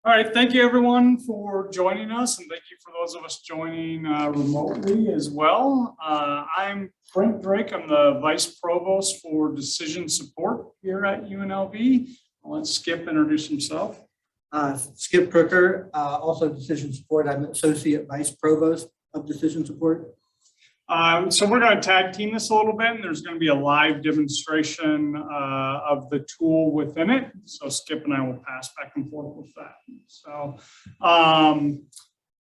All right, thank you everyone for joining us, and thank you for those of us joining remotely as well. I'm Brent Drake. I'm the Vice Provost for Decision Support here at UNLV. I'll let Skip introduce himself. Skip Crooker, also Decision Support. I'm Associate Vice Provost of Decision Support. So we're going to tag team this a little bit, and there's going to be a live demonstration of the tool within it. So Skip and I will pass back and forth with that.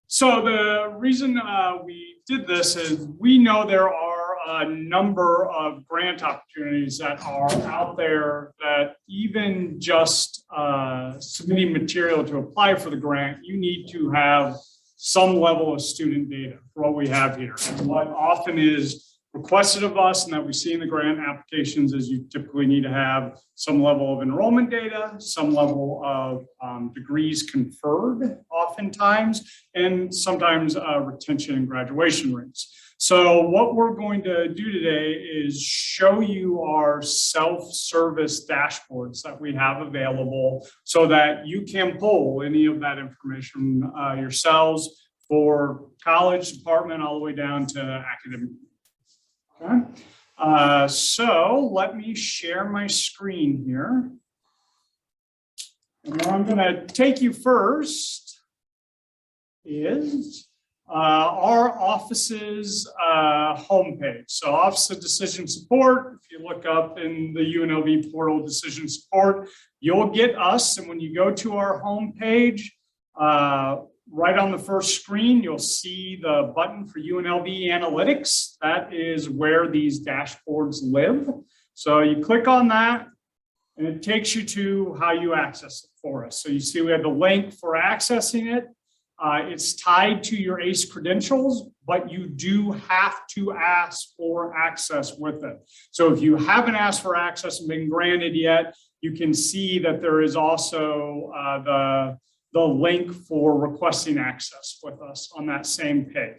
So the reason we did this is we know there are a number of grant opportunities that are out there that even just submitting material to apply for the grant, you need to have some level of student data for what we have here. And what often is requested of us and that we see in the grant applications is you typically need to have some level of enrollment data, some level of degrees conferred oftentimes, and sometimes retention and graduation rates. So what we're going to do today is show you our self-service dashboards that we have available so that you can pull any of that information yourselves for college, department, all the way down to academic. Okay. So let me share my screen here. And where I'm going to take you first is our office's homepage. So Office of Decision Support, if you look up in the UNLV portal Decision Support, you'll get us. And when you go to our homepage, right on the first screen, you'll see the button for UNLV Analytics. That is where these dashboards live. So you click on that, and it takes you to how you access it for us. So you see we have the link for accessing it. It's tied to your ACE credentials, but you do have to ask for access with it. So if you haven't asked for access and been granted yet, you can see that there is also the link for requesting access with us on that same page.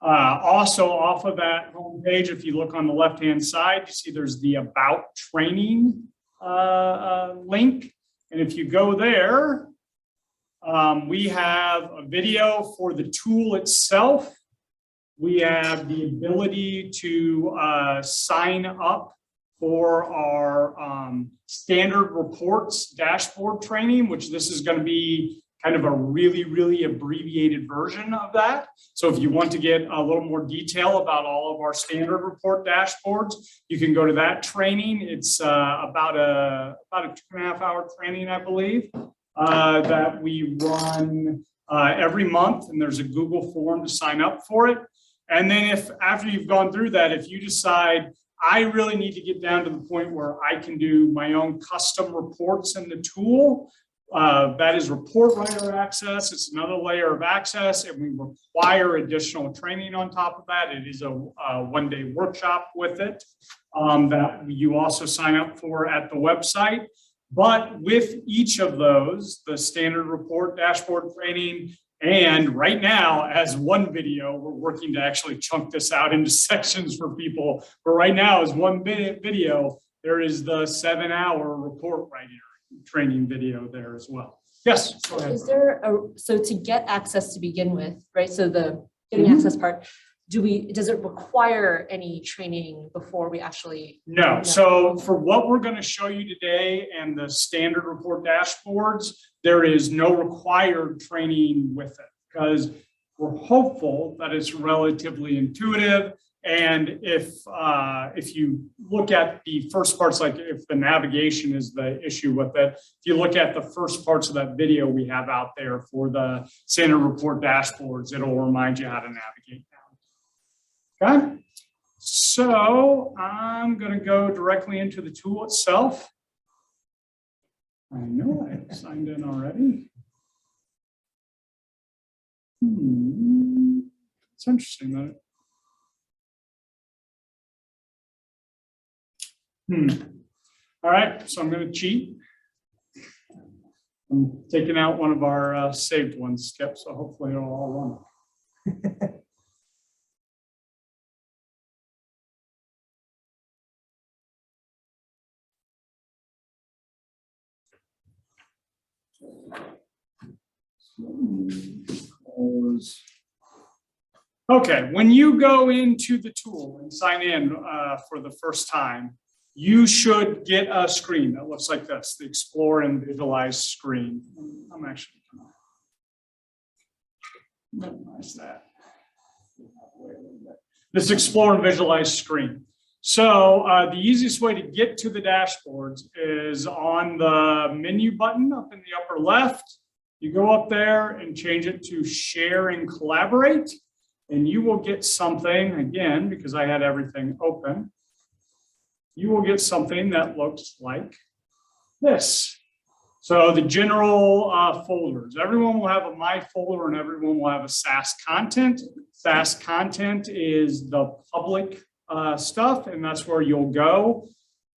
Also off of that home page, if you look on the left-hand side, you see there's the About Training link. And if you go there, we have a video for the tool itself. We have the ability to sign up for our standard reports dashboard training, which this is going to be kind of a really abbreviated version of that. So if you want to get a little more detail about all of our standard report dashboards, you can go to that training. It's about a 2.5-hour training, I believe, that we run every month, and there's a Google form to sign up for it. And then if after you've gone through that, if you decide I really need to get down to the point where I can do my own custom reports in the tool, that is report writer access. It's another layer of access, and we require additional training on top of that. It is a one-day workshop with it that you also sign up for at the website. But with each of those, the standard report dashboard training, and right now, as one video, we're working to actually chunk this out into sections for people. But right now, as one video, there is the 7-hour report writing training video there as well. Yes. Go ahead. Is there so to get access to begin with, right? So the getting access part, does it require any training before we actually? No. So for what we're going to show you today and the standard report dashboards, there is no required training with it because we're hopeful that it's relatively intuitive. And if you look at the first parts, like if the navigation is the issue with it, if you look at the first parts of that video we have out there for the standard report dashboards, it'll remind you how to navigate now. Okay, so I'm going to go directly into the tool itself. I know I signed in already. It's interesting that All right, so I'm going to cheat. I'm taking out one of our saved ones, Skip, so hopefully it'll all run. Okay, when you go into the tool and sign in for the first time, you should get a screen that looks like this, the Explore and Visualize screen. I'm actually going to minimize that. This Explore and Visualize screen. So the easiest way to get to the dashboards is on the menu button up in the upper left. You go up there and change it to Share and Collaborate, and you will get something, again, because I had everything open, you will get something that looks like this. So the general folders, everyone will have a My folder and everyone will have a SAS content. SAS content is the public stuff, and that's where you'll go.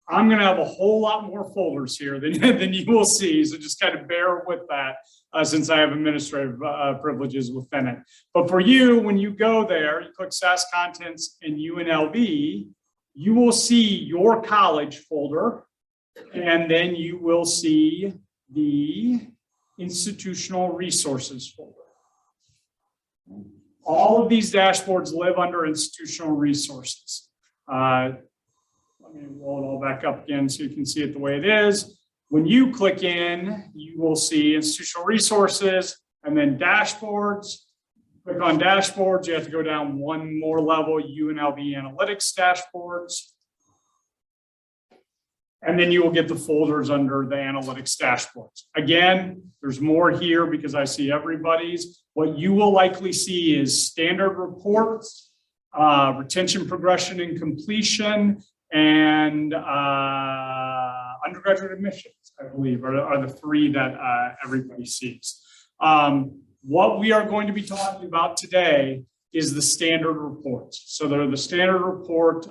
I'm going to have a whole lot more folders here than you will see, so just kind of bear with that since I have administrative privileges within it. But for you, when you go there, you click SAS Contents and UNLV, you will see your college folder, and then you will see the Institutional Resources folder. All of these dashboards live under Institutional Resources. Let me roll it all back up again so you can see it the way it is. When you click in, you will see Institutional Resources and then Dashboards. Click on Dashboards, you have to go down one more level, UNLV Analytics Dashboards. And then you will get the folders under the Analytics Dashboards. Again, there's more here because I see everybody's. What you will likely see is standard reports, retention, progression, and completion, and undergraduate admissions, I believe, are the three that everybody sees. What we are going to be talking about today is the standard reports. So they're the standard report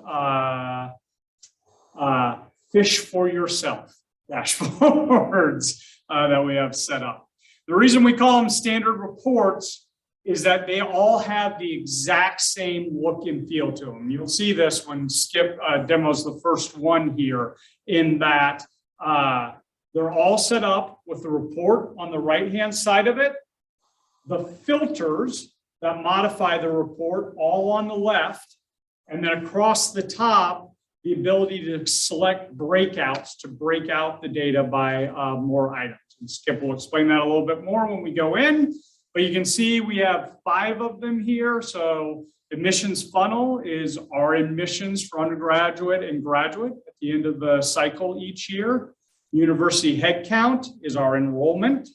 fish for yourself dashboards that we have set up. The reason we call them standard reports is that they all have the exact same look and feel to them. You'll see this when Skip demos the first one here, in that they're all set up with the report on the right-hand side of it, the filters that modify the report all on the left, and then across the top, the ability to select breakouts to break out the data by more items. And Skip will explain that a little bit more when we go in. But you can see we have 5 of them here. So admissions funnel is our admissions for undergraduate and graduate at the end of the cycle each year. University headcount is our enrollment.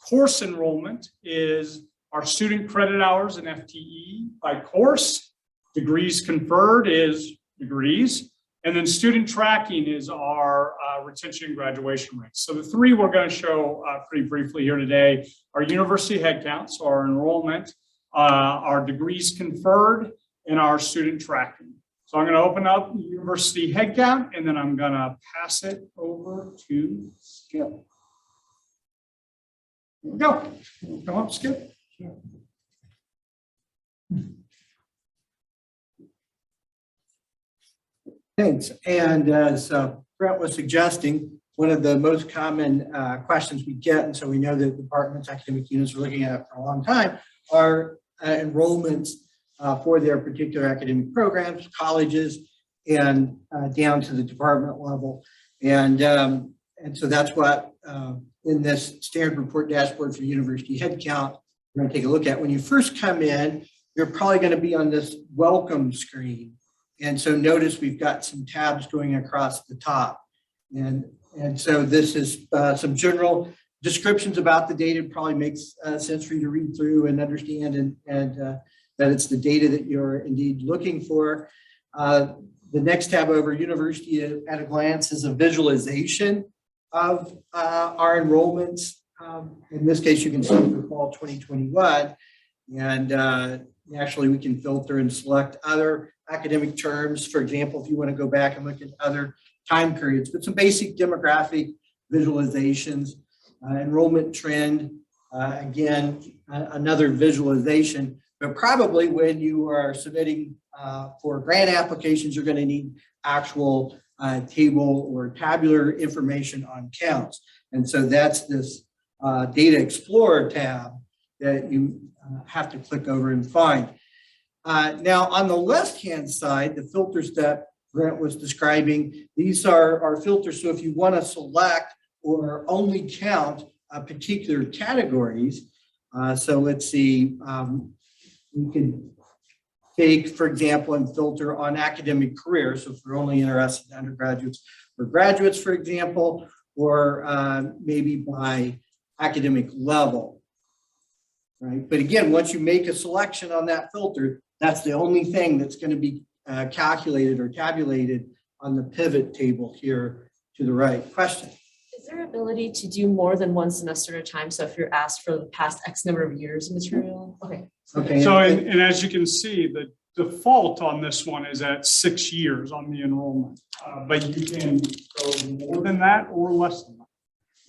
Course enrollment is our student credit hours and FTE by course. Degrees conferred is degrees. And then student tracking is our retention and graduation rates. So the 3 we're going to show pretty briefly here today are university headcount, so our enrollment, our degrees conferred, and our student tracking. So I'm going to open up university headcount, and then I'm going to pass it over to Skip. Here we go. Come up, Skip. Sure. Thanks. And as Brent was suggesting, one of the most common questions we get, and so we know that departments, academic units are looking at it for a long time, are enrollments for their particular academic programs, colleges, and down to the department level. And so that's what in this standard report dashboard for university headcount, we're going to take a look at. When you first come in, you're probably going to be on this welcome screen. And so notice we've got some tabs going across the top. And so this is some general descriptions about the data. It probably makes sense for you to read through and understand and that it's the data that you're indeed looking for. The next tab over, University at a Glance, is a visualization of our enrollments. In this case, you can see for fall 2021. And actually, we can filter and select other academic terms. For example, if you want to go back and look at other time periods, but some basic demographic visualizations, enrollment trend, again, another visualization. But probably when you are submitting for grant applications, you're going to need actual table or tabular information on counts. And so that's this Data Explorer tab that you have to click over and find. Now, on the left-hand side, the filters that Brent was describing, these are our filters. So if you want to select or only count particular categories, so let's see, we can take, for example, and filter on academic careers. So if we're only interested in undergraduates or graduates, for example, or maybe by academic level, right? But again, once you make a selection on that filter, that's the only thing that's going to be calculated or tabulated on the pivot table here to the right. Question? Is there ability to do more than one semester at a time? So if you're asked for the past X number of years of material? Okay. Okay. So, and as you can see, the default on this one is at 6 years on the enrollment, but you can go more than that or less than that.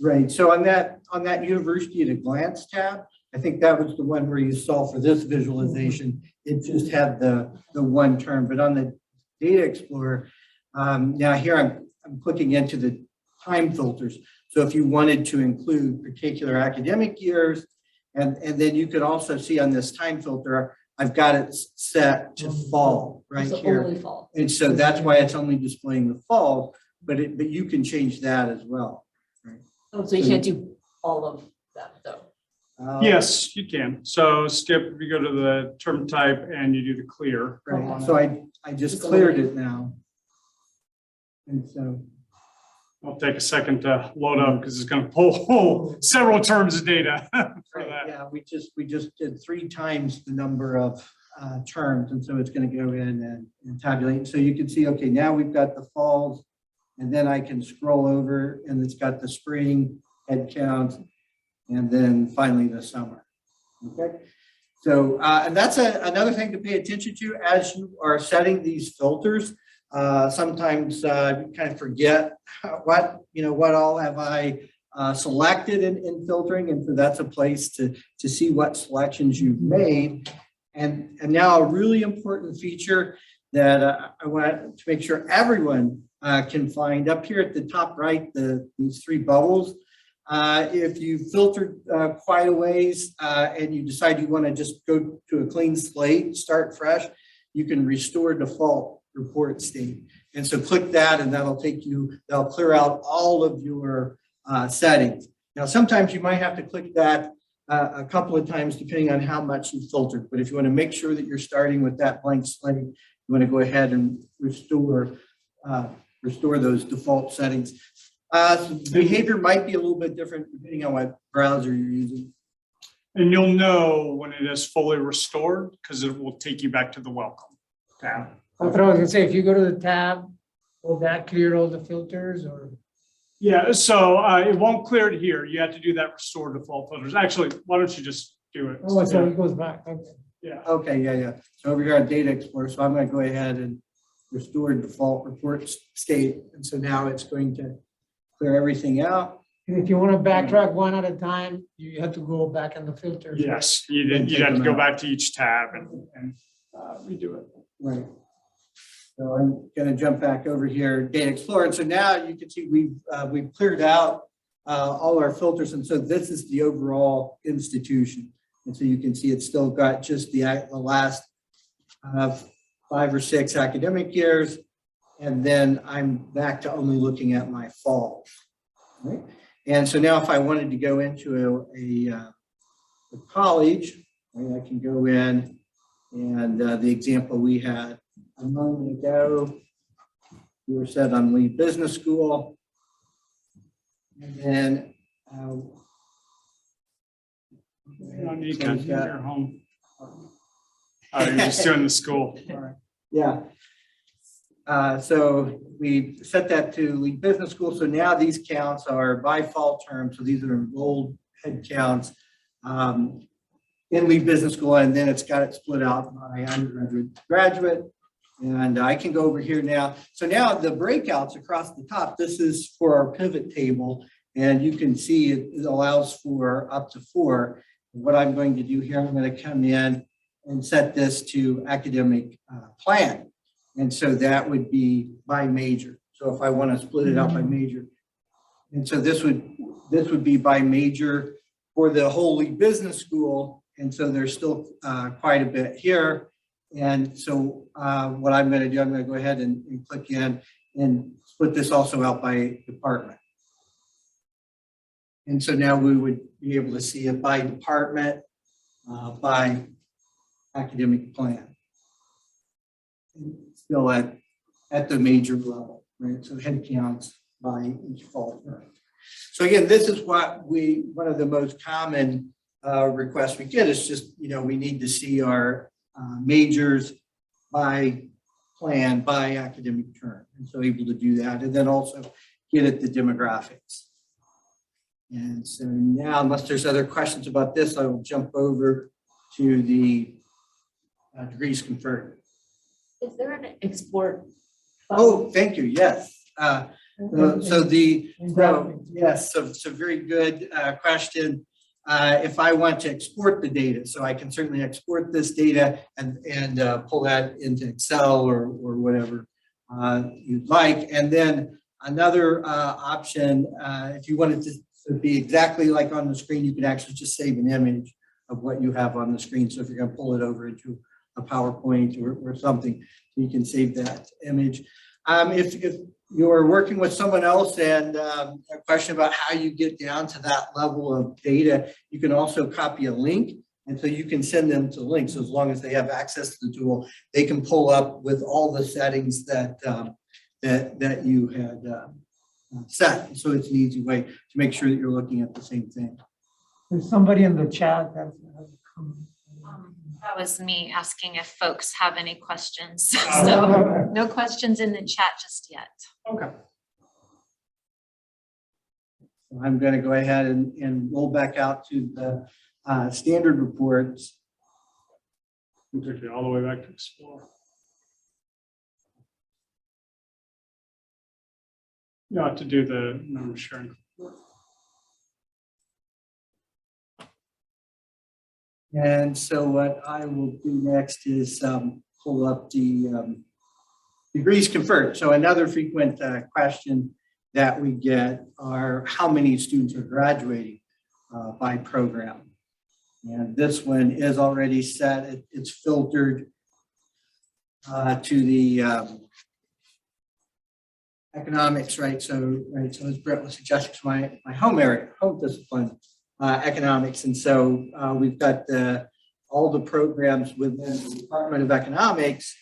Right. So on that University at a Glance tab, I think that was the one where you saw for this visualization, it just had the one term. But on the Data Explorer, now here I'm clicking into the time filters. So if you wanted to include particular academic years, and then you could also see on this time filter, I've got it set to fall right So here. only fall. And so that's why it's only displaying the fall, but you can change that as well. Right? Oh, so you can't do all of that though. Yes, you can. So Skip, if you go to the term type and you do the clear. Right. So I just cleared it now. And so. I'll take a second to load up because it's going to pull several terms of data for Right, that. yeah, we just did 3 times the number of terms, and so it's going to go in and tabulate. So you can see, okay, now we've got the falls, and then I can scroll over, and it's got the spring head count, and then finally the summer. Okay, so and that's another thing to pay attention to as you are setting these filters. Sometimes you kind of forget what all have I selected in filtering, and so that's a place to see what selections you've made. And now a really important feature that I want to make sure everyone can find up here at the top right, these 3 bubbles. If you filtered quite a ways and you decide you want to just go to a clean slate, start fresh, you can restore default report state. And so click that and that'll clear out all of your settings. Now, sometimes you might have to click that a couple of times depending on how much you filtered. But if you want to make sure that you're starting with that blank slate, you want to go ahead and restore those default settings. Behavior might be a little bit different depending on what browser you're using. And you'll know when it is fully restored because it will take you back to the welcome tab. I thought I was gonna say, if you go to the tab, will that clear all the filters or? Yeah, so it won't clear it here. You have to do that restore default filters. Actually, why don't you just do it? Oh, so it goes back, okay. Yeah. Okay, yeah. So over here on Data Explorer, so I'm going to go ahead and restore default report state. And so now it's going to clear everything out. And if you want to backtrack one at a time, you have to go back on the filters. Yes, you'd have to go back to each tab and redo it. Right. So I'm going to jump back over here, Data Explorer. And so now you can see we've cleared out all our filters. And so this is the overall institution. And so you can see it's still got just the last 5 or 6 academic years. And then I'm back to only looking at my fall. Right? And so now if I wanted to go into a college, right, I can go in and the example we had a moment ago, we were set on Lee Business School. And then You don't need to, you're home. Oh, you're just doing the school. All right. Yeah. So we set that to Lee Business School. So now these counts are by fall term. So these are enrolled head counts in Lee Business School. And then it's got it split out by undergraduate, graduate. And I can go over here now. So now the breakouts across the top, this is for our pivot table. And you can see it allows for up to 4. What I'm going to do here, I'm going to come in and set this to academic plan. And so that would be by major. So if I want to split it out by major. And so this would be by major for the Holy Business School. And so there's still quite a bit here. And so what I'm going to do, I'm going to go ahead and click in and split this also out by department. And so now we would be able to see it by department, by academic plan. And still at the major level, right? So head counts by each fall term. So again, this is what one of the most common requests we get is just, we need to see our majors by plan, by academic term. And so able to do that. And then also get at the demographics. And so now, unless there's other questions about this, I will jump over to the degrees conferred. Is there an export? Oh, thank you. Yes. So very good question. If I want to export the data, so I can certainly export this data and pull that into Excel or whatever you'd like. And then another option, if you wanted to be exactly like on the screen, you can actually just save an image of what you have on the screen. So if you're going to pull it over into a PowerPoint or something, you can save that image. If you're working with someone else and a question about how you get down to that level of data, you can also copy a link. And so you can send them to links. So as long as they have access to the tool, they can pull up with all the settings that you had set. So it's an easy way to make sure that you're looking at the same thing. There's somebody in the chat that has a comment. That was me asking if folks have any questions. So no questions in the chat just yet. Okay. So I'm going to go ahead and roll back out to the standard reports. We'll take you all the way back to Explore. You have to do the member sharing. And so what I will do next is pull up the degrees conferred. So another frequent question that we get are how many students are graduating by program. And this one is already set. It's filtered to the economics, right? So as Brett was suggesting, it's my home area, home discipline. Economics, and so we've got all the programs within the Department of Economics,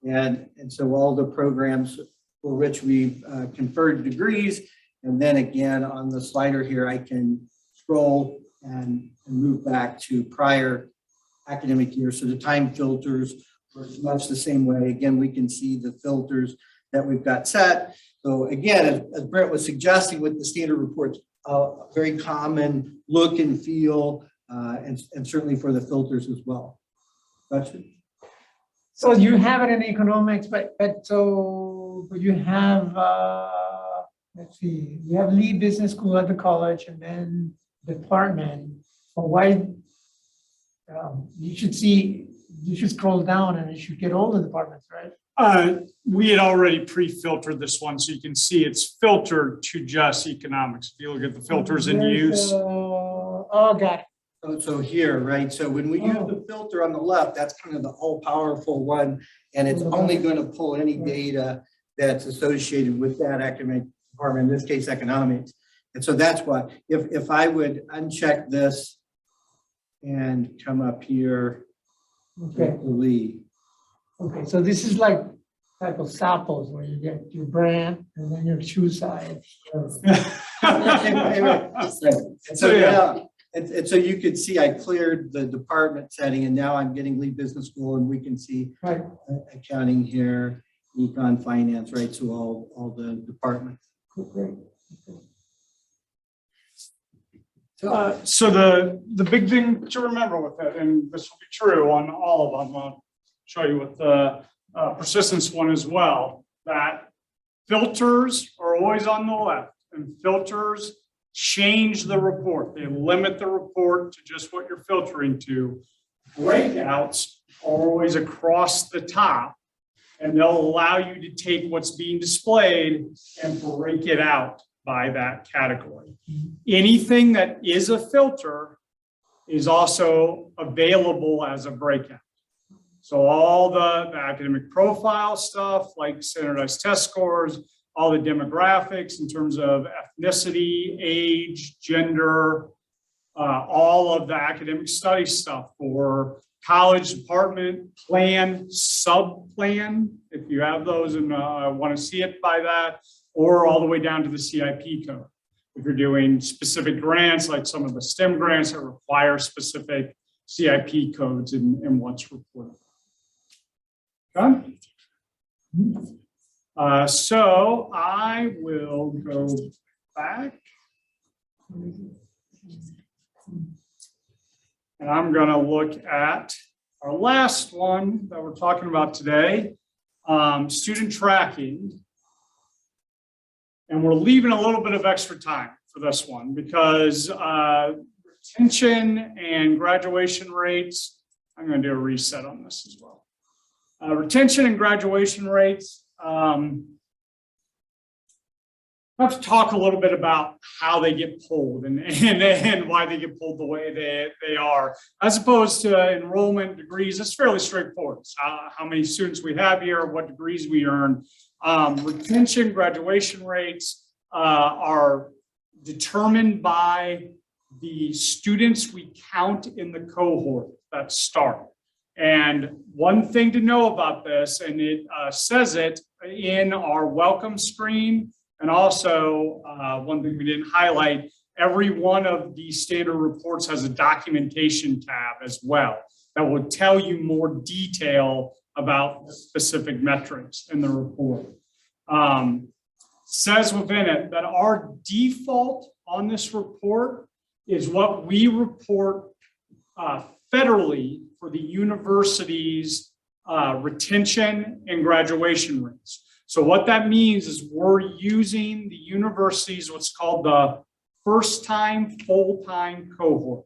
and so all the programs for which we've conferred degrees, and then again on the slider here I can scroll and move back to prior academic year. So the time filters work much the same way. Again, we can see the filters that we've got set. So again, as Brett was suggesting with the standard reports, very common look and feel, and certainly for the filters as well. Question? So you have it in economics, but so you have, let's see, you have lead business school at the college and then department. But why, you should scroll down and you should get all the departments, right? We had already pre-filtered this one, so you can see it's filtered to just economics. If you look at the filters in use. Oh, got it. So here, right? So when we use the filter on the left, that's kind of the all-powerful one, and it's only going to pull any data that's associated with that academic department, in this case, economics. And so that's why, if I would uncheck this and come up here, Okay. the lead. Okay, so this is like type of samples where you get your brand and then your shoe size. And so now, and so you could see I cleared the department setting, and now I'm getting lead business school, and we can see Right. accounting here, econ, finance, right? So all the departments. Great. So the big thing to remember with it, and this will be true on all of them, I'll show you with the persistence one as well, that filters are always on the left, and filters change the report. They limit the report to just what you're filtering to. Breakouts are always across the top, and they'll allow you to take what's being displayed and break it out by that category. anything that is a filter is also available as a breakout. So all the academic profile stuff, like standardized test scores, all the demographics in terms of ethnicity, age, gender, all of the academic study stuff for college, department, plan, sub-plan, if you have those and want to see it by that, or all the way down to the CIP code. If you're doing specific grants, like some of the STEM grants that require specific CIP codes in what's reported. Okay. So I will go back. And I'm going to look at our last one that we're talking about today, student tracking. And we're leaving a little bit of extra time for this one because retention and graduation rates, I'm going to do a reset on this as well. Retention and graduation rates, I have to talk a little bit about how they get pulled and why they get pulled the way they are. As opposed to enrollment degrees, it's fairly straightforward. It's how many students we have here, what degrees we earn. Retention, graduation rates are determined by the students we count in the cohort that start. And one thing to know about this, and it says it in our welcome screen, and also one thing we didn't highlight, every one of these standard reports has a documentation tab as well that will tell you more detail about specific metrics in the report. Says within it that our default on this report is what we report federally for the university's retention and graduation rates. So what that means is we're using the university's what's called the first-time full-time cohort.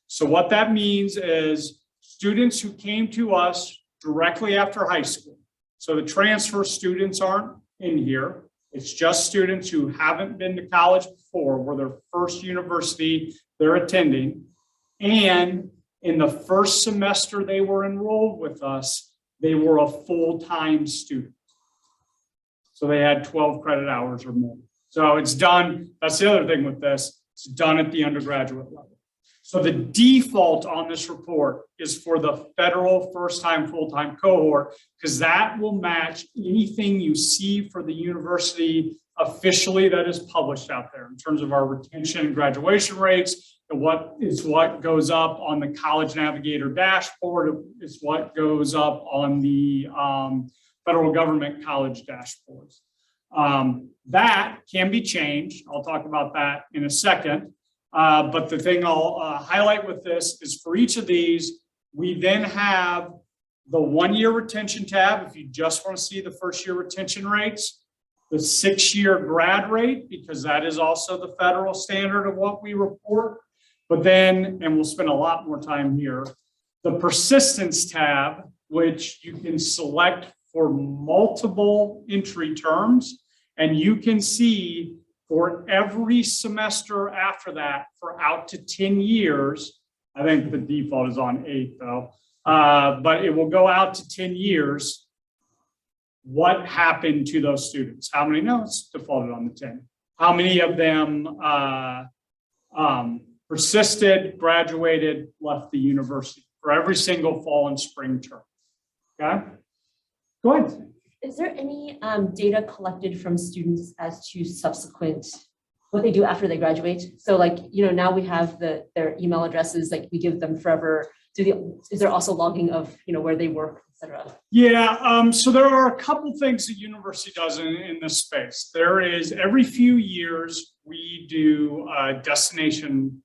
So what that means is students who came to us directly after high school. So the transfer students aren't in here. It's just students who haven't been to college before, were their first university they're attending. And in the first semester they were enrolled with us, they were a full-time student. So they had 12 credit hours or more. So it's done. That's the other thing with this. It's done at the undergraduate level. So the default on this report is for the federal first-time full-time cohort, because that will match anything you see for the university officially that is published out there in terms of our retention and graduation rates. And what goes up on the College Navigator dashboard is what goes up on the federal government college dashboards. That can be changed. I'll talk about that in a second. But the thing I'll highlight with this is for each of these, we then have the 1-year retention tab, if you just want to see the first-year retention rates, the 6-year grad rate, because that is also the federal standard of what we report. But then, and we'll spend a lot more time here, the persistence tab, which you can select for multiple entry terms, and you can see for every semester after that for out to 10 years, I think the default is on 8 though, but it will go out to 10 years, what happened to those students? How many? No, it's defaulted on the 10. How many of them persisted, graduated, left the university for every single fall and spring term? Okay, go ahead. Is there any data collected from students as to subsequent, what they do after they graduate? So like, now we have their email addresses, like we give them forever. Is there also logging of, where they work, et cetera? Yeah, so there are a couple things the university does in this space. There is every few years, we do a destination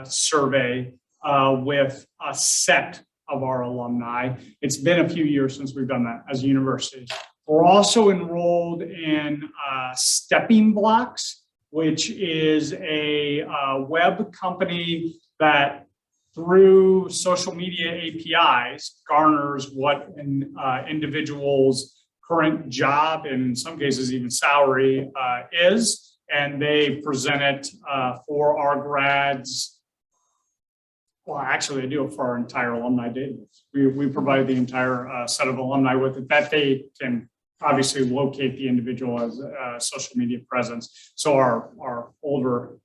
survey with a set of our alumni. It's been a few years since we've done that as a university. We're also enrolled in Stepping Blocks, which is a web company that through social media APIs garners what an individual's current job, and in some cases even salary, is. and they present it for our grads. Well, actually, they do it for our entire alumni database. We provide the entire set of alumni with it that they can obviously locate the individual as a social media presence. So our older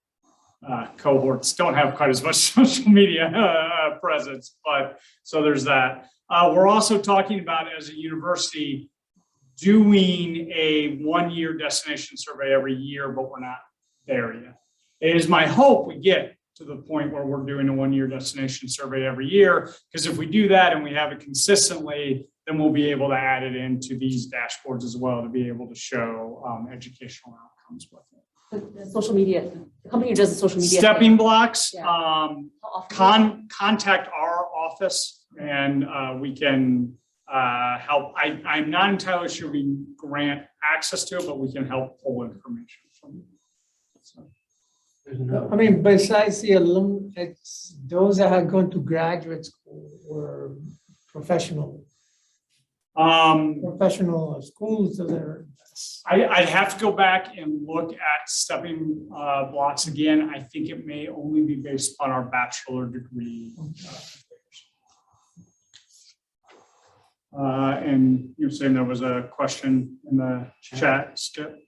cohorts don't have quite as much social media presence, but so there's that. We're also talking about, as a university, doing a one-year destination survey every year, but we're not there yet. It is my hope we get to the point where we're doing a one-year destination survey every year, because if we do that and we have it consistently, then we'll be able to add it into these dashboards as well to be able to show educational outcomes with it. The social media, the company who does the social media. Stepping blocks, Yeah. How often? contact our office and we can help. I'm not entirely sure we grant access to it, but we can help pull information from you. So. I mean, besides the alum, it's those that have gone to graduate school or professional schools, so they're. I'd have to go back and look at stepping blocks again. I think it may only be based on our bachelor degree. And you're saying there was a question in the chat, Skip?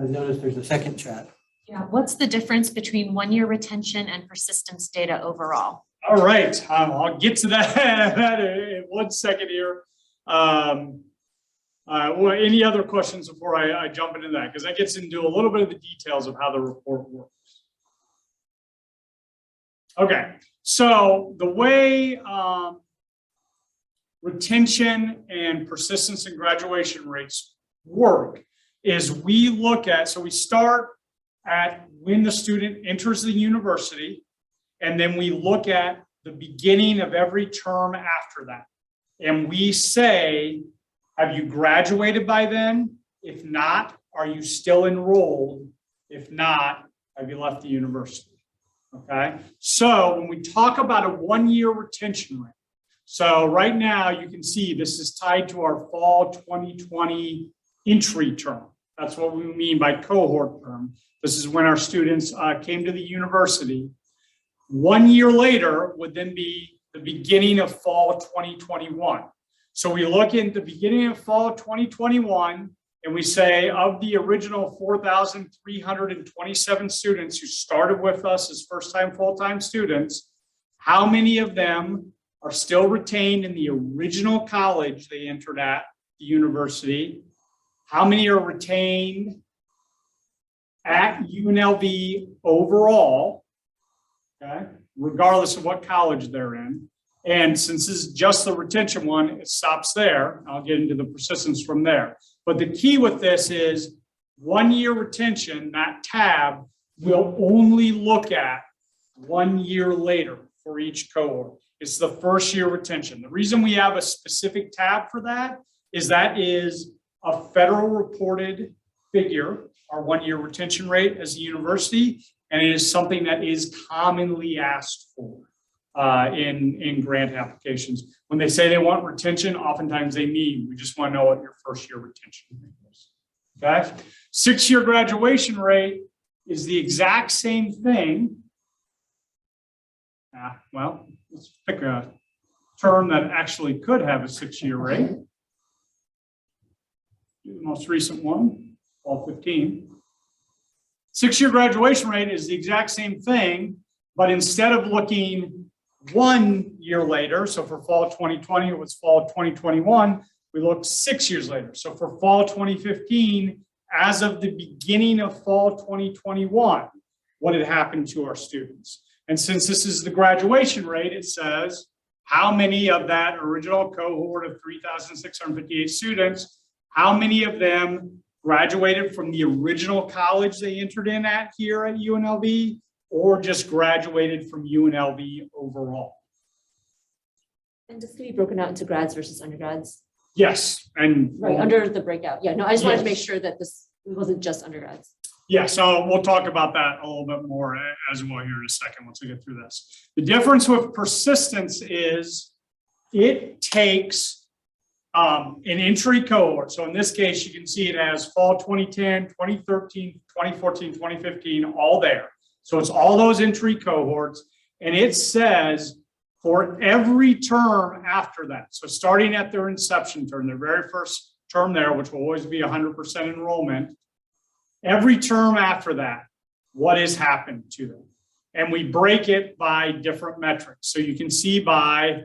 I noticed there's a second chat. Yeah, what's the difference between one-year retention and persistence data overall? All right, I'll get to that in 1 second here. Well, any other questions before I jump into that? Because that gets into a little bit of the details of how the report works. Okay, so the way retention and persistence and graduation rates work is we look at, so we start at when the student enters the university, and then we look at the beginning of every term after that. And we say, have you graduated by then? If not, are you still enrolled? If not, have you left the university? Okay, so when we talk about a one-year retention rate, so right now you can see this is tied to our fall 2020 entry term. That's what we mean by cohort term. This is when our students came to the university. 1 year later would then be the beginning of fall 2021. So we look at the beginning of fall 2021 and we say, of the original 4,327 students who started with us as first-time full-time students, how many of them are still retained in the original college they entered at the university? How many are retained at UNLV overall, okay, regardless of what college they're in? And since this is just the retention one, it stops there. I'll get into the persistence from there. But the key with this is 1 year retention, that tab will only look at 1 year later for each cohort. It's the first year retention. The reason we have a specific tab for that is a federal reported figure, our 1 year retention rate as a university, and it is something that is commonly asked for in grant applications. When they say they want retention, oftentimes they mean, we just want to know what your first year retention rate is. Okay, 6 year graduation rate is the exact same thing. Well, let's pick a term that actually could have a 6 year rate. The most recent one, fall 15. 6 year graduation rate is the exact same thing, but instead of looking 1 year later, so for fall 2020, it was fall 2021, we looked 6 years later. So for fall 2015, as of the beginning of fall 2021, what had happened to our students? And since this is the graduation rate, it says how many of that original cohort of 3,658 students, how many of them graduated from the original college they entered in at here at UNLV, or just graduated from UNLV overall? And this can be broken out into grads versus undergrads. Yes, and Right, under the breakout. Yeah, no, I just wanted to make Yes. sure that this wasn't just undergrads. yeah, so we'll talk about that a little bit more as well here in a second once we get through this. The difference with persistence is it takes an entry cohort. So in this case, you can see it as fall 2010, 2013, 2014, 2015, all there. So it's all those entry cohorts. And it says for every term after that, so starting at their inception term, their very first term there, which will always be 100% enrollment, every term after that, what has happened to them? And we break it by different metrics. So you can see by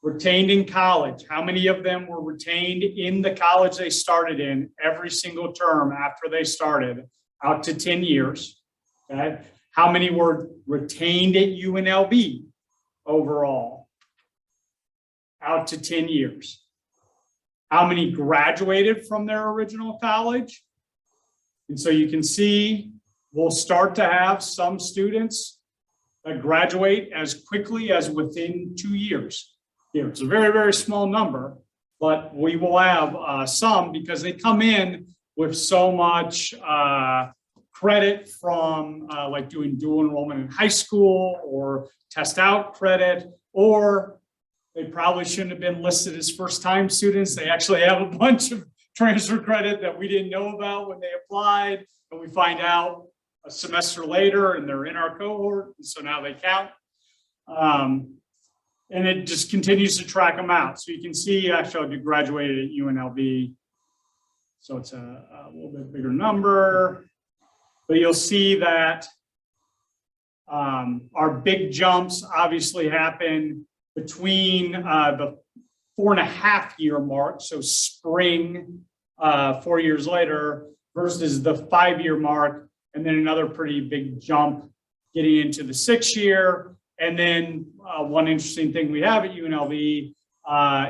retained in college, how many of them were retained in the college they started in every single term after they started out to 10 years, okay? How many were retained at UNLV overall out to 10 years? How many graduated from their original college? And so you can see we'll start to have some students that graduate as quickly as within 2 years. Here, it's a very, very small number, but we will have some because they come in with so much credit from like doing dual enrollment in high school or test out credit, or they probably shouldn't have been listed as first-time students. They actually have a bunch of transfer credit that we didn't know about when they applied, and we find out a semester later and they're in our cohort, and so now they count. And it just continues to track them out. So you can see, actually, I graduated at UNLV, so it's a little bit bigger number, but you'll see that our big jumps obviously happen between the 4.5-year mark, so spring 4 years later, versus the 5-year mark, and then another pretty big jump getting into the 6-year. And then one interesting thing we have at UNLV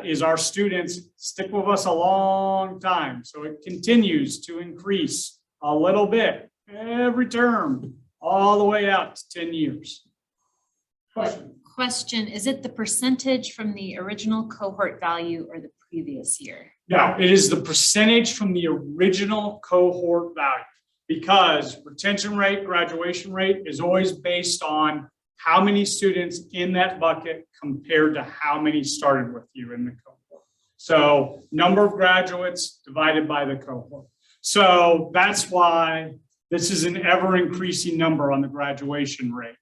is our students stick with us a long time. So it continues to increase a little bit every term, all the way out to 10 years. Question, is it the percentage from the original cohort value or the previous year? No, it is the percentage from the original cohort value, because retention rate, graduation rate is always based on how many students in that bucket compared to how many started with you in the cohort. So number of graduates divided by the cohort. So that's why this is an ever increasing number on the graduation rate,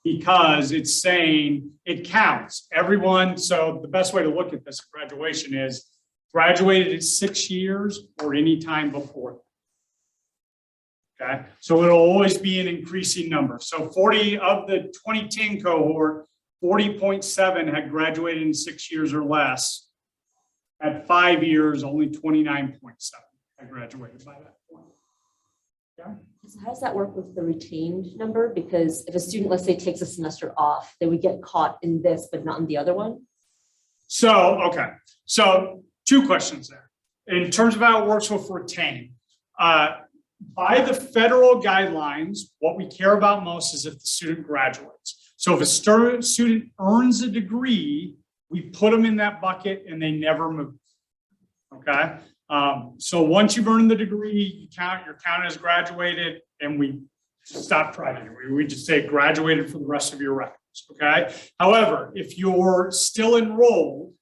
because it's saying it counts everyone. So the best way to look at this graduation is graduated at 6 years or any time before. Okay, so it'll always be an increasing number. So 40 of the 2010 cohort, 40.7 had graduated in 6 years or less. At 5 years, only 29.7 had graduated by that point. Okay. So how does that work with the retained number? Because if a student, let's say, takes a semester off, they would get caught in this, but not in the other one? So, okay. So 2 questions there. In terms of how it works with retain, by the federal guidelines, what we care about most is if the student graduates. So if a student earns a degree, we put them in that bucket and they never move. Okay. So once you've earned the degree, you're counted as graduated, and we stop crediting. We just say graduated for the rest of your records. Okay. However, if you're still enrolled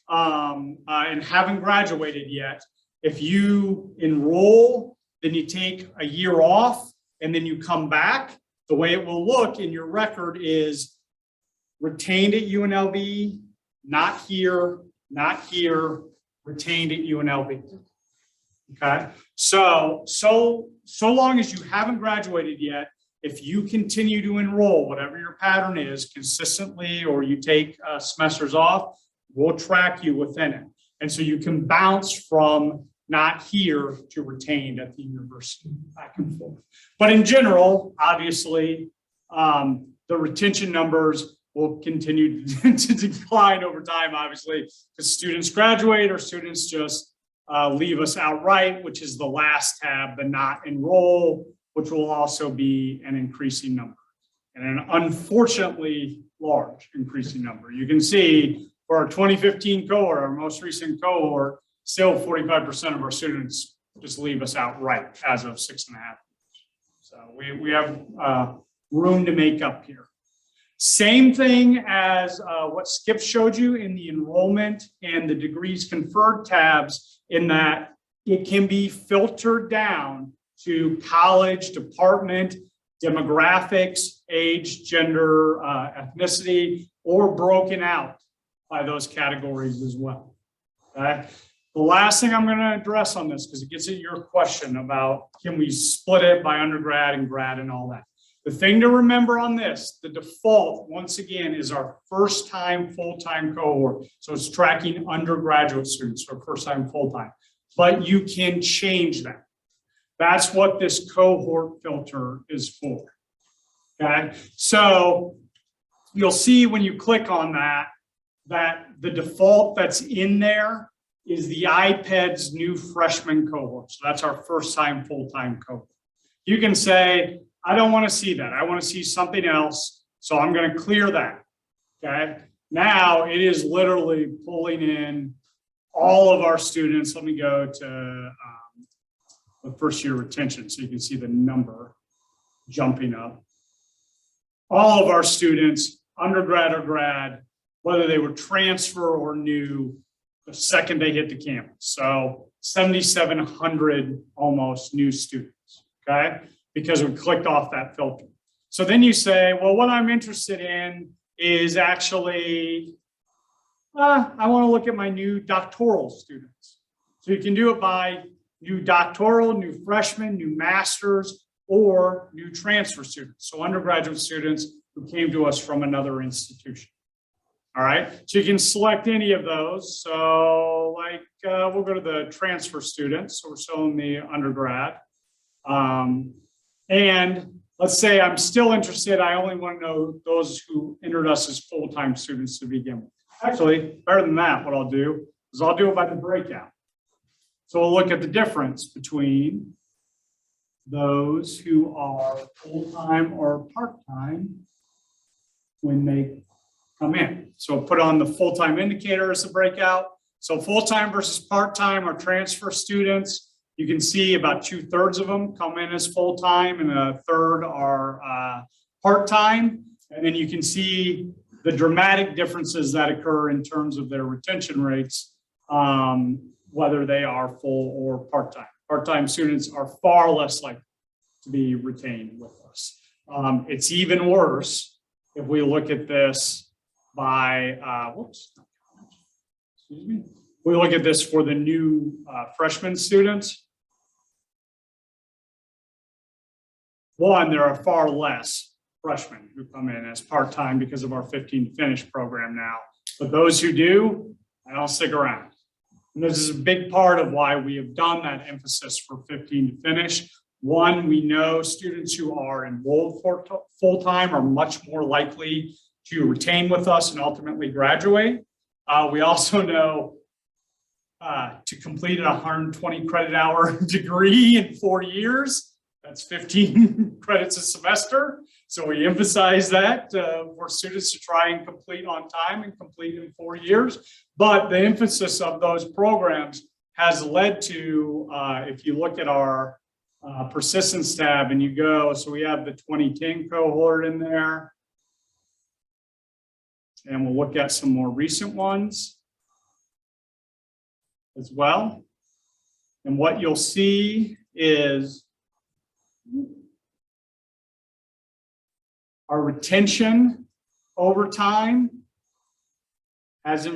and haven't graduated yet, if you enroll, then you take a year off and then you come back, the way it will look in your record is retained at UNLV, not here, retained at UNLV. Okay, so long as you haven't graduated yet, if you continue to enroll, whatever your pattern is, consistently, or you take semesters off, we'll track you within it. And so you can bounce from not here to retained at the university, back and forth. But in general, obviously, the retention numbers will continue to decline over time, obviously, because students graduate or students just leave us outright, which is the last tab, the not enroll, which will also be an increasing number, and an unfortunately large increasing number. You can see for our 2015 cohort, our most recent cohort, still 45% of our students just leave us outright as of 6.5 years. So we have room to make up here. Same thing as what Skip showed you in the enrollment and the degrees conferred tabs, in that it can be filtered down to college, department, demographics, age, gender, ethnicity, or broken out by those categories as well. Okay. The last thing I'm going to address on this, because it gets at your question about can we split it by undergrad and grad and all that. The thing to remember on this, the default, once again, is our first-time full-time cohort. So it's tracking undergraduate students or first-time full-time, but you can change that. That's what this cohort filter is for. Okay, so you'll see when you click on that, that the default that's in there is the iPed's new freshman cohort. So that's our first-time full-time cohort. You can say, I don't want to see that. I want to see something else. So I'm going to clear that. Okay. Now it is literally pulling in all of our students. Let me go to the first year retention so you can see the number jumping up. All of our students, undergrad or grad, whether they were transfer or new, the second they hit the campus. So 7,700 almost new students. Okay. Because we clicked off that filter. So then you say, well, what I'm interested in is actually, I want to look at my new doctoral students. So you can do it by new doctoral, new freshmen, new masters, or new transfer students. So undergraduate students who came to us from another institution. All right, so you can select any of those. So like, we'll go to the transfer students. So we're still in the undergrad. And let's say I'm still interested. I only want to know those who entered us as full-time students to begin with. Actually, better than that, what I'll do is I'll do it by the breakout. So we'll look at the difference between those who are full-time or part-time when they come in. So put on the full-time indicator as a breakout. So full-time versus part-time are transfer students. You can see about 2/3 of them come in as full-time and 1/3 are part-time. And then you can see the dramatic differences that occur in terms of their retention rates, whether they are full or part-time. Part-time students are far less likely to be retained with us. It's even worse if we look at this by, excuse me. We look at this for the new freshman students. One, there are far less freshmen who come in as part-time because of our 15 to finish program now. But those who do, I don't stick around. And this is a big part of why we have done that emphasis for 15 to finish. One, we know students who are enrolled for full-time are much more likely to retain with us and ultimately graduate. We also know to complete a 120 credit hour degree in 4 years, that's 15 credits a semester. So we emphasize that for students to try and complete on time and complete in 4 years. But the emphasis of those programs has led to, if you look at our persistence tab and you go, so we have the 2010 cohort in there. And we'll look at some more recent ones as well. And what you'll see is our retention over time has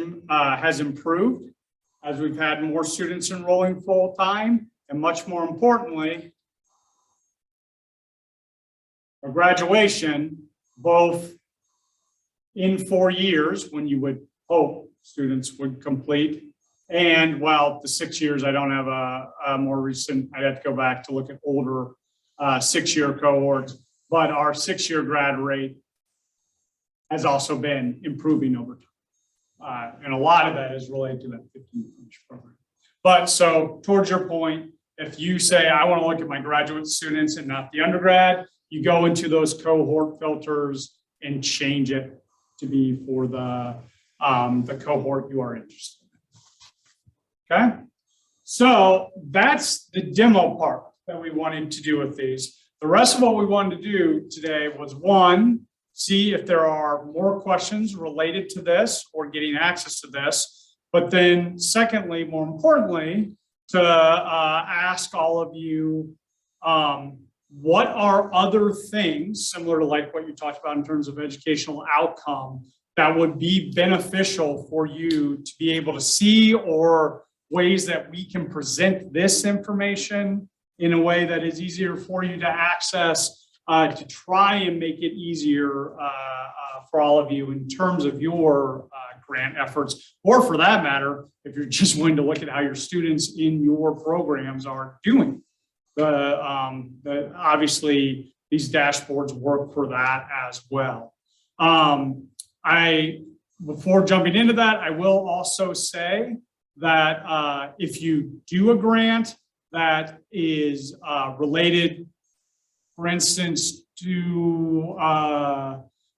improved as we've had more students enrolling full time, and much more importantly, our graduation, both in 4 years when you would hope students would complete, and well, the 6 years, I don't have a more recent, I'd have to go back to look at older 6-year cohorts, but our 6-year grad rate has also been improving over time. And a lot of that is related to that 15 finish program. But so towards your point, if you say, I want to look at my graduate students and not the undergrad, you go into those cohort filters and change it to be for the cohort you are interested in. Okay, so that's the demo part that we wanted to do with these. The rest of what we wanted to do today was, one, see if there are more questions related to this or getting access to this. But then secondly, more importantly, to ask all of you, what are other things similar to like what you talked about in terms of educational outcome that would be beneficial for you to be able to see, or ways that we can present this information in a way that is easier for you to access, to try and make it easier for all of you in terms of your grant efforts, or for that matter, if you're just willing to look at how your students in your programs are doing. Obviously, these dashboards work for that as well. Before jumping into that, I will also say that if you do a grant that is related, for instance, to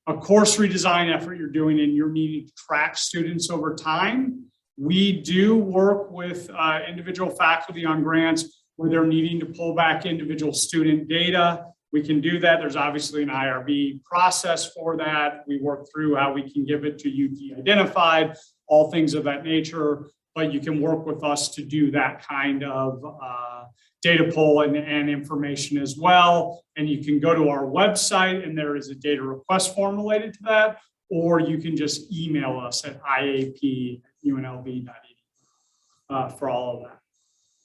a course redesign effort you're doing and you're needing to track students over time, we do work with individual faculty on grants where they're needing to pull back individual student data. We can do that. There's obviously an IRB process for that. We work through how we can give it to UT identified, all things of that nature, but you can work with us to do that kind of data pull and information as well. And you can go to our website and there is a data request form related to that, or you can just email us at iap@unlv.edu for all of that.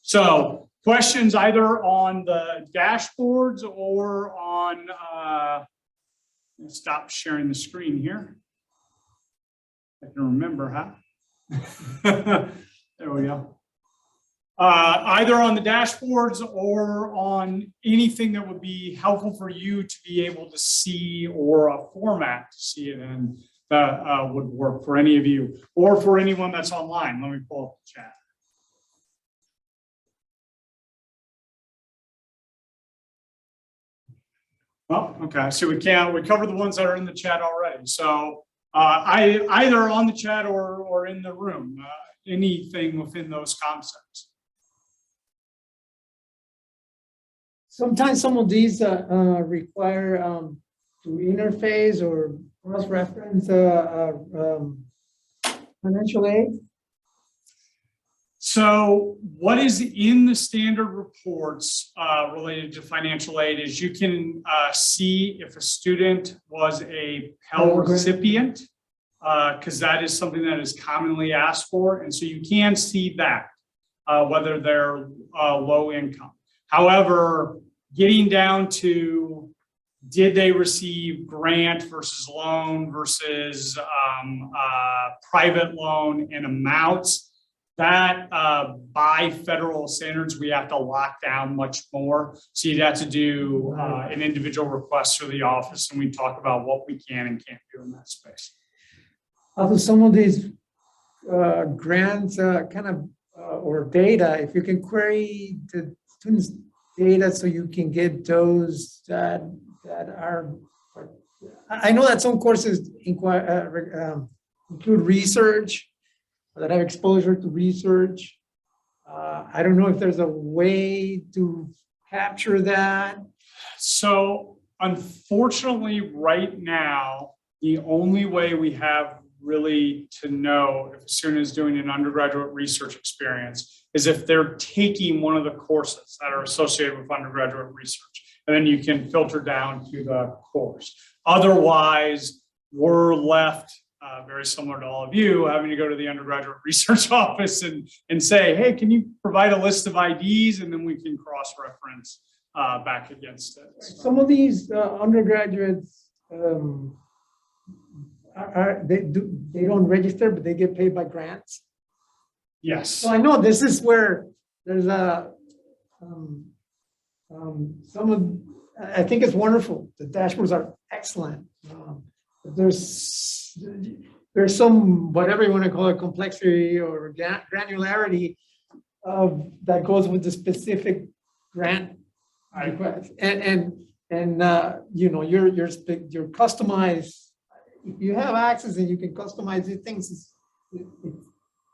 So questions either on the dashboards or on, stop sharing the screen here. I can remember, huh? There we go. Either on the dashboards or on anything that would be helpful for you to be able to see, or a format to see it in that would work for any of you, or for anyone that's online. Let me pull up the chat. Oh, okay. So we covered the ones that are in the chat already. So either on the chat or in the room, anything within those concepts. Sometimes some of these require to interface or cross-reference financial aid. So what is in the standard reports related to financial aid is you can see if a student was a Pell recipient, because that is something that is commonly asked for. And so you can see that, whether they're low income. However, getting down to did they receive grant versus loan versus private loan and amounts, that by federal standards, we have to lock down much more. So you'd have to do an individual request through the office, and we talk about what we can and can't do in that space. Also, some of these grants or data, if you can query the students' data so you can get those that are, I know that some courses include research, that have exposure to research. I don't know if there's a way to capture that. So unfortunately, right now, the only way we have really to know if a student is doing an undergraduate research experience is if they're taking one of the courses that are associated with undergraduate research. And then you can filter down to the course. Otherwise, we're left very similar to all of you, having to go to the undergraduate research office and say, hey, can you provide a list of IDs? And then we can cross-reference back against it. So, some of these undergraduates, they don't register, but they get paid by grants. yes. So I know this is where there's a, I think it's wonderful. The dashboards are excellent. But there's some, whatever you want to call it, complexity or granularity that goes with the specific grant request. And you know, you're customized. If you have access and you can customize these things,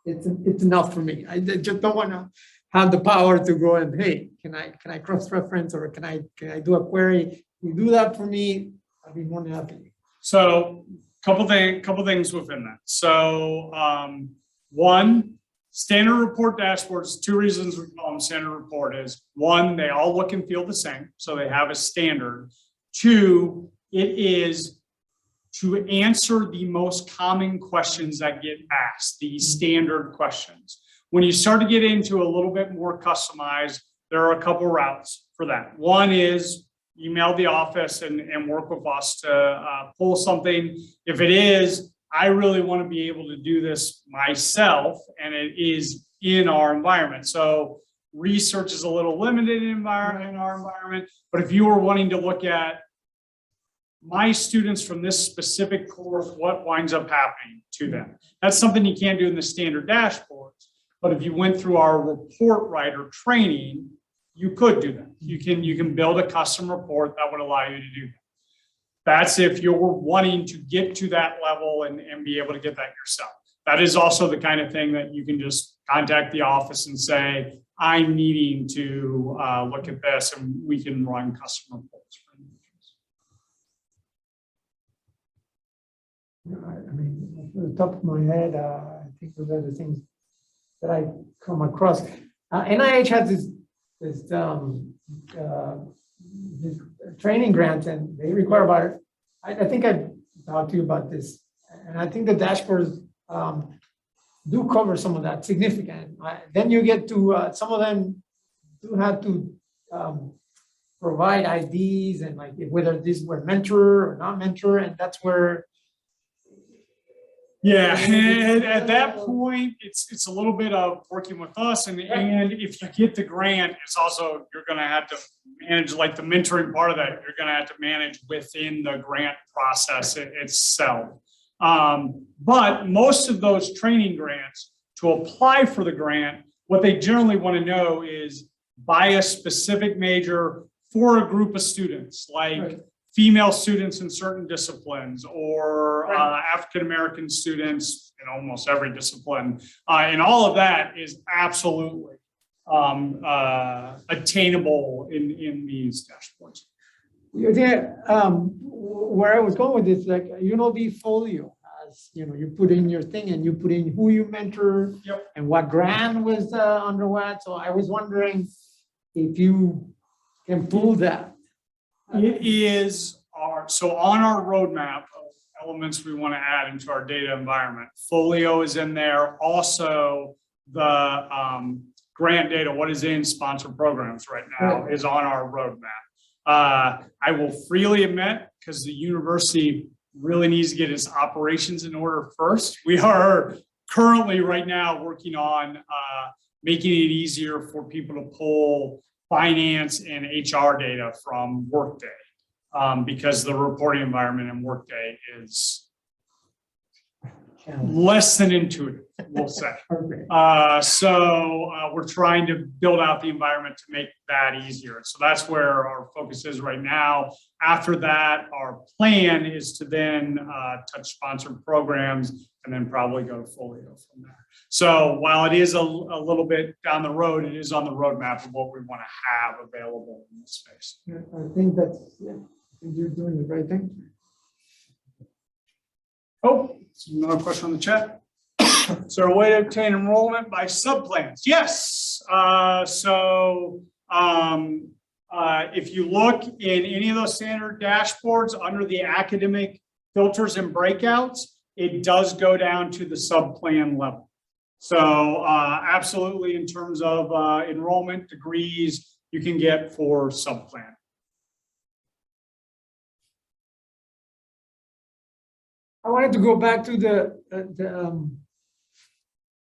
it's enough for me. I just don't want to have the power to go and, hey, can I cross-reference or can I do a query? You do that for me, I'll be more than happy. So couple things within that. So one, standard report dashboards, two reasons we call them standard report is one, they all look and feel the same. So they have a standard. Two, it is to answer the most common questions that get asked, the standard questions. When you start to get into a little bit more customized, there are a couple routes for that. One is email the office and work with us to pull something. If it is, I really want to be able to do this myself, and it is in our environment. So research is a little limited in our environment, but if you were wanting to look at my students from this specific course, what winds up happening to them, that's something you can't do in the standard dashboards. But if you went through our report writer training, you could do that. You can build a custom report that would allow you to do that. That's if you're wanting to get to that level and be able to get that yourself. That is also the kind of thing that you can just contact the office and say, I'm needing to look at this, and we can run custom reports. I mean, off the top of my head, I think those are the things that I come across. NIH has this training grant, and they require about, I think I talked to you about this, and I think the dashboards do cover some of that significant. Then you get to, some of them do have to provide IDs and like whether these were mentor or not mentor, and that's where. Yeah, and at that point, it's a little bit of working with us, and if you get the grant, it's also, you're gonna have to manage, like the mentoring part of that, you're gonna have to manage within the grant process itself. But most of those training grants, to apply for the grant, what they generally want to know is by a specific major for a group of students, like female students in certain disciplines, or African-American students in almost every discipline. And all of that is absolutely attainable in these dashboards. Yeah, where I was going with this, like, UNLV folio has, you put in your thing and you put in who you mentor and what grant was under what. So I was wondering if you can pull that. It is so on our roadmap of elements we want to add into our data environment, folio is in there. Also, the grant data, what is in sponsored programs right now, is on our roadmap. I will freely admit, because the university really needs to get its operations in order first. We are currently right now working on making it easier for people to pull finance and HR data from Workday, because the reporting environment in Workday is less than intuitive, we'll say. So we're trying to build out the environment to make that easier. So that's where our focus is right now. After that, our plan is to then touch sponsored programs and then probably go to folio from there. So while it is a little bit down the road, it is on the roadmap of what we want to have available in this space. Yeah, I think that's, you're doing the right thing. Oh, another question on the chat. Is there a way to obtain enrollment by subplans? Yes. If you look in any of those standard dashboards under the academic filters and breakouts, it does go down to the subplan level. So absolutely, in terms of enrollment degrees, you can get for subplan. I wanted to go back to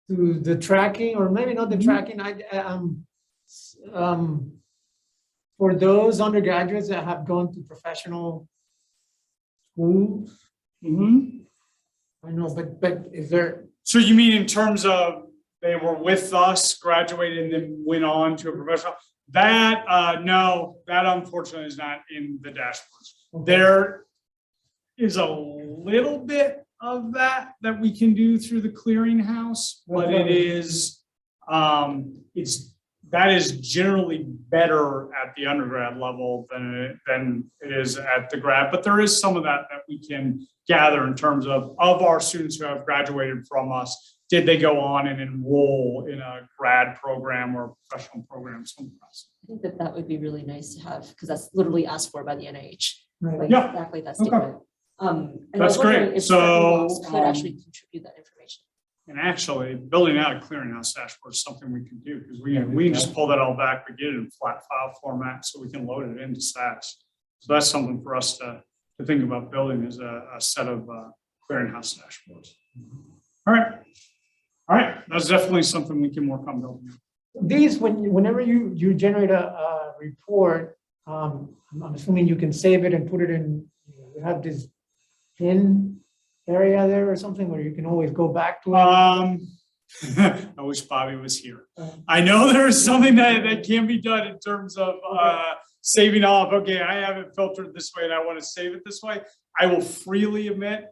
the tracking, or maybe not the tracking. For those undergraduates that have gone to professional schools, I know, but is there? So you mean in terms of they were with us, graduated, and then went on to a professional? That no, that unfortunately is not in the dashboards. Okay. There is a little bit of that we can do through the clearinghouse, but it is it's that is generally better at the undergrad level than it is at the grad. But there is some of that we can gather in terms of our students who have graduated from us. Did they go on and enroll in a grad program or professional program somewhere else? I think that would be really nice to have, because that's literally asked for by the NIH. Right. Like, Yeah. exactly, that's Okay. different. And I That's was wondering great. if So, certain laws could actually contribute that information. And actually, building out a clearinghouse dashboard is something we can do, because we can just pull that all back, we get it in flat file format, so we can load it into SAS. So that's something for us to think about building, is a set of clearinghouse dashboards. All right, that's definitely something we can work on building. These, whenever you generate a report, I'm assuming you can save it and put it in, you have this pin area there or something where you can always go back to it. I wish Bobby was here. I know there is something that can be done in terms of saving off. Okay, I have it filtered this way and I want to save it this way. I will freely admit,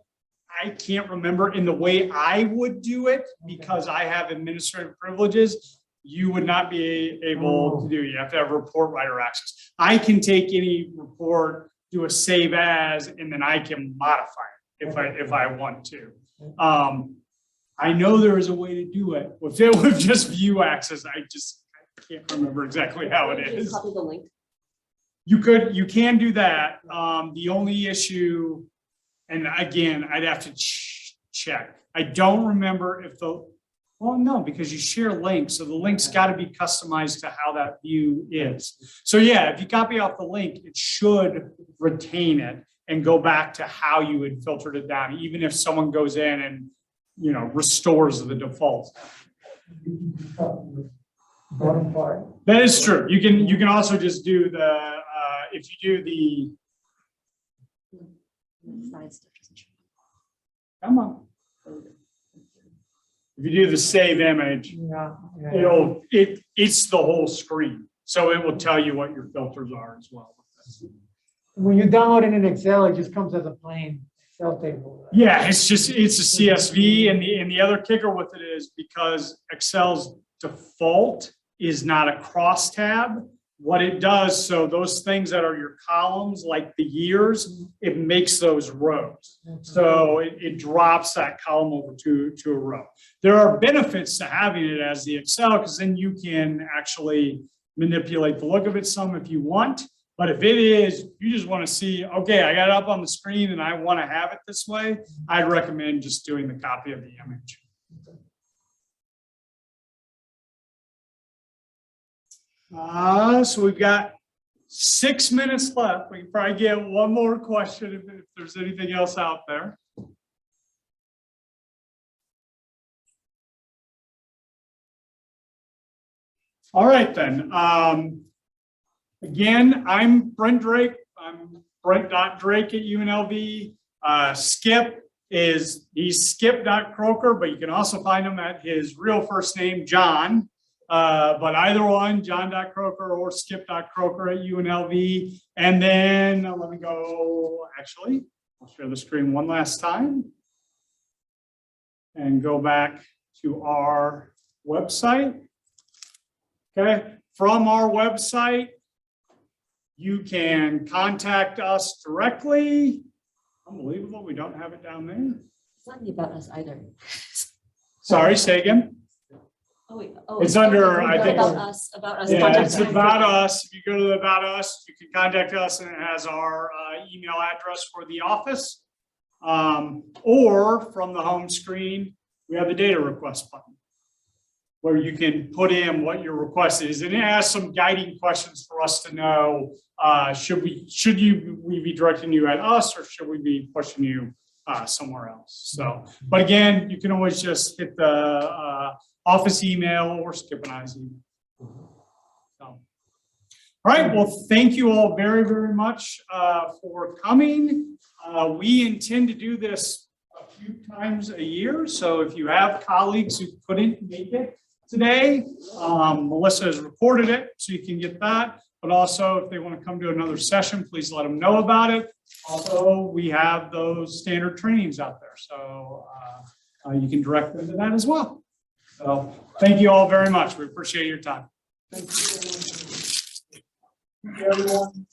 I can't remember in the way I would do it, because I have administrative privileges. You would not be able to do. You have to have report writer access. I can take any report, do a save as, and then I can modify it if I want to. I know there is a way to do it with just view access. I can't remember exactly how it is. Copy the link. You can do that. The only issue, and again, I'd have to check. I don't remember if well, no, because you share links. So the link's got to be customized to how that view is. So yeah, if you copy off the link, it should retain it and go back to how you had filtered it down, even if someone goes in and, restores the default. Bottom part. That is true. You can also just do the, if you do the, Slide stuff doesn't show. come on. If you do the save image, Yeah. it's the whole screen. So it will tell you what your filters are as well. When you download it in Excel, it just comes as a plain Excel table. Right? Yeah, it's a CSV, and the other kicker with it is, because Excel's default is not a crosstab. What it does, so those things that are your columns, like the years, it makes those rows. So it drops that column over to a row. There are benefits to having it as the Excel, because then you can actually manipulate the look of it some if you want. But if it is, you just want to see, okay, I got it up on the screen and I want to have it this way, I'd recommend just doing the copy of the image. So we've got 6 minutes left. We can probably get one more question if there's anything else out there. All right, then. Again, I'm Brent Drake. I'm Brent.Drake at UNLV. Skip he's Skip.Croker, but you can also find him at his real first name, John. But either one, John.Croker or Skip.Croker at UNLV. And then let me go, actually, I'll share the screen one last time and go back to our website. Okay, from our website, you can contact us directly. Unbelievable, we don't have it down there. It's not about us either. Sorry, say again. Oh, wait. Oh, It's under, I think. About us. Yeah, contact it's us. about us. If you go to the about us, you can contact us, and it has our email address for the office. Or from the home screen, we have the data request button, where you can put in what your request is, and it has some guiding questions for us to know, should we be directing you at us, or should we be pushing you somewhere else? So, but again, you can always just hit the office email or Skip and I's email. So, all right, well, thank you all very, very much for coming. We intend to do this a few times a year, so if you have colleagues who couldn't make it today, Melissa has recorded it, so you can get that. But also, if they want to come to another session, please let them know about it. Also, we have those standard trainings out there, so you can direct them to that as well. So thank you all very much. We appreciate your time. Thank you very much. Thank you, everyone.